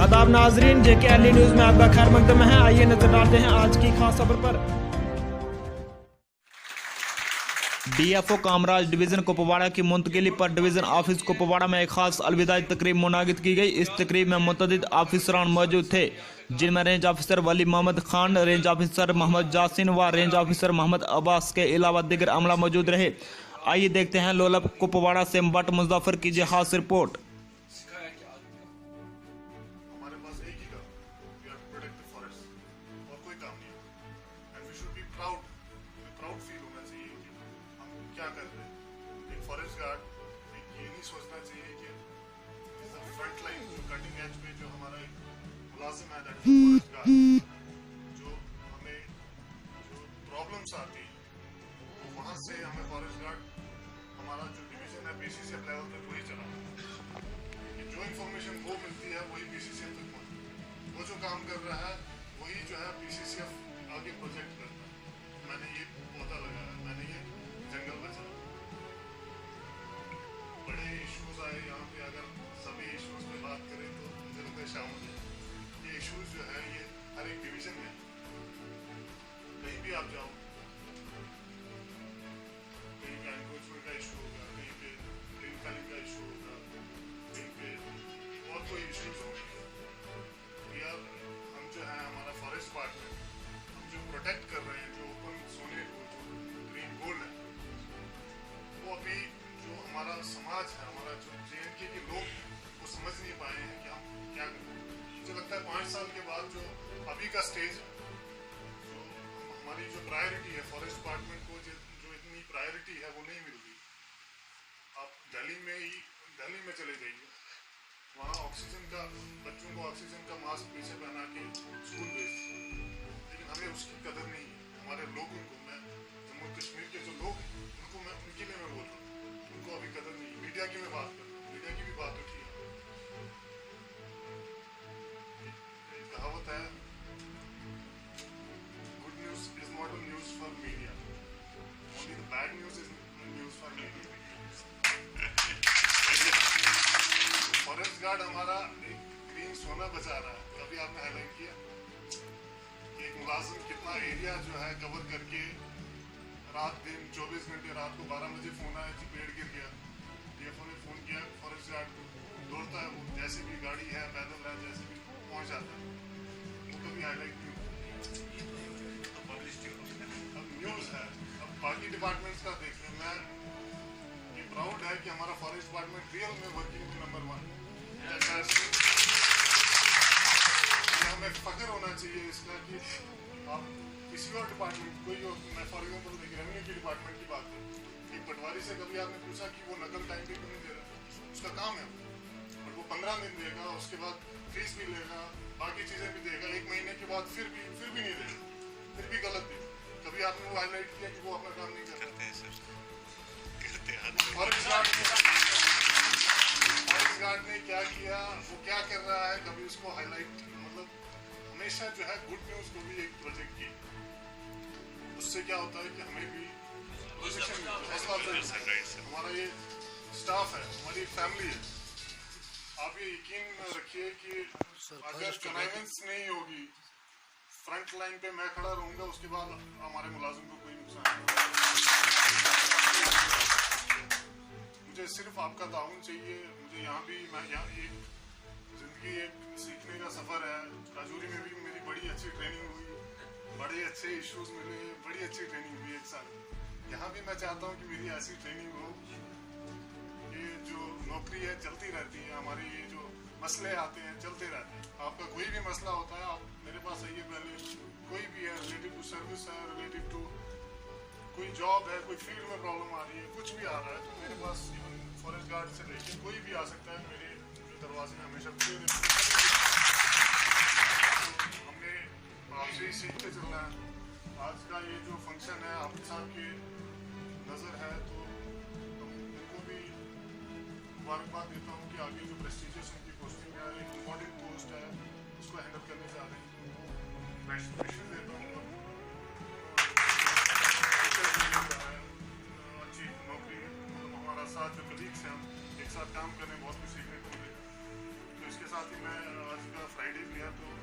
आदाब नाजरीन, JKLE news में आपका खैर मकदम है। आइए नजर डालते हैं आज की खास खबर पर। DFO कामराज डिवीजन कुपवाड़ा की मुंतकिली पर डिवीजन ऑफिस कुपवाड़ा में एक खास अलविदाई तकरीब मुनाकिद की गई। इस तकरीब में मुतअद्दिद ऑफिसरान मौजूद थे, जिनमें रेंज ऑफिसर वली मोहम्मद खान, रेंज ऑफिसर मोहम्मद जासिन व रेंज ऑफिसर मोहम्मद अब्बास के अलावा दीगर अमला मौजूद रहे। आइए देखते हैं लोलब कुपवाड़ा से बट मुजफ्फर की जी खास रिपोर्ट। हमारे पास एक ही काम है, we have to protect the forest, और कोई काम नहीं है। And we should be proud feel होना चाहिए कि हम क्या कर रहे हैं। एक फॉरेस्ट गार्ड ये नहीं सोचना चाहिए कि फ्रंट लाइन जो कटिंग एज पे जो हमारा एक मुलाजिम है, दैट इज फॉरेस्ट गार्ड, जो हमें जो प्रॉब्लम्स आती है तो वहाँ से हमें फॉरेस्ट गार्ड हमारा जो डिवीजन है BCCF लेवल तक वही चलाना है। जो इन्फॉर्मेशन वो मिलती है वही BCCF तक पहुंचती है। वो जो काम कर रहा है वही जो है BCCF आगे प्रोजेक्ट करता है। मैंने ये पौधा लगाया, मैंने ये जंगल बचाया। बड़े इश्यूज आए यहाँ पे, अगर सभी इश्यूज पे बात करें तो मुझे लगता है शामिल है। ये इश्यूज जो है ये हर एक डिवीजन में, कहीं भी आप जाओ, कहीं पे एनक्रोचमेंट का इशू होगा, कहीं पे ग्रीन फैलिंग का इशू होगा, कहीं पे और कोई इश्यूज होंगे। यार हम जो है हमारा फॉरेस्ट डिपार्टमेंट, हम जो प्रोटेक्ट कर रहे हैं, जो ओपन सोने को, जो ग्रीन गोल्ड है, वो अभी जो हमारा समाज है, हमारा जो JNK के लोग वो समझ नहीं पाए हैं कि हम क्या करें। मुझे लगता है 5 साल के बाद जो अभी का स्टेज है, जो हमारी जो प्रायोरिटी है फॉरेस्ट डिपार्टमेंट को, जो इतनी प्रायोरिटी है वो नहीं मिल रही। आप दिल्ली में चले जाइए, वहाँ ऑक्सीजन का, बच्चों को ऑक्सीजन का मास्क पीछे पहना के स्कूल भेजते हैं, लेकिन हमें उसकी कदर नहीं है। हमारे लोगों को, मैं जम्मू कश्मीर के जो लोग हैं उनको, मैं उनके लिए मैं बोल रहा हूँ, उनको अभी कदर नहीं है। मीडिया की मैं बात कर रहा हूँ, मीडिया की भी बात उठी है। एक कहावत है, good news is not a news for media, only the bad news is news for media. Forest guard हमारा एक ग्रीन सोना बचा रहा है। कभी आपने हाईलाइट किया कि एक मुलाजिम कितना एरिया जो है कवर करके रात दिन 24 घंटे, रात को 12 बजे फोन आया कि पेड़ गिर गया, DFO ने फोन किया फॉरेस्ट गार्ड को, दौड़ता है वो, जैसे भी गाड़ी है, पैदल है, जैसे भी पहुंच जाता है। वो कभी हाईलाइट नहीं होता। अब न्यूज है, अब बाकी डिपार्टमेंट्स का देख लें। मैं ये प्राउड है कि हमारा फॉरेस्ट डिपार्टमेंट रियल में वर्किंग नंबर 1 है। हमें फख्र होना चाहिए इसका कि आप किसी और डिपार्टमेंट, कोई और, मैं फॉर एग्जाम्पल देखिए रेवेन्यू की डिपार्टमेंट की बात करूँ, एक पटवारी से कभी आपने पूछा कि वो नकल टाइम पे क्यों नहीं दे रहा? उसका काम है, और वो 15 दिन देगा, उसके बाद फीस भी लेगा, बाकी चीज़ें भी देगा, 1 महीने के बाद फिर भी नहीं देगा, फिर भी गलत देगा। कभी आपने वो हाईलाइट किया कि वो अपना काम नहीं करते? फॉरेस्ट गार्ड ने क्या किया, वो क्या कर रहा है, कभी उसको हाईलाइट, मतलब हमेशा जो है गुड न्यूज को भी एक प्रोजेक्ट की, उससे क्या होता है कि हमें भी हमारा ये स्टाफ है, हमारी फैमिली है। आप ये यकीन रखिए कि अगर कनेवेंस नहीं होगी, फ्रंट लाइन पे मैं खड़ा रहूंगा, उसके बाद हमारे मुलाजिम को कोई नुकसान नहीं होगा। मुझे सिर्फ आपका ताउन चाहिए। मुझे यहाँ भी, मैं यहाँ एक जिंदगी एक सीखने का सफ़र है। राजौरी में भी मेरी बड़ी अच्छी ट्रेनिंग हुई, बड़े अच्छे इश्यूज मिले, बड़ी अच्छी ट्रेनिंग हुई 1 साल। यहाँ भी मैं चाहता हूँ कि मेरी ऐसी ट्रेनिंग हो। ये जो नौकरी है चलती रहती है, हमारे ये जो मसले आते हैं चलते रहते हैं। आपका कोई भी मसला होता है, आप मेरे पास आइए पहले, कोई भी है, रिलेटिव टू सर्विस है, रिलेटिव टू कोई जॉब है, कोई फील्ड में प्रॉब्लम आ रही है, कुछ भी आ रहा है, तो मेरे पास इवन फॉरेस्ट गार्ड से लेके कोई भी आ सकता है। मेरे जो दरवाजे में हमेशा खुले रहते हैं। हमने आपसे ही सीखते चलना है। आज का ये जो फंक्शन है, हाफिज साहब की नज़र है, तो उनको भी मुबारकबाद देता हूँ कि आगे जो प्रेस्टिजियस उनकी पोस्टिंग है, एक इम्पोर्टेंट पोस्ट है, उसको हैंडल करने जा रहे हैं। विशेष देता हूँ, अच्छी नौकरी, मतलब हमारा साथ जो कलीग्स हैं, हम एक साथ काम करें, बहुत कुछ सीखने को मिलेगा। तो इसके साथ ही मैं आज का तो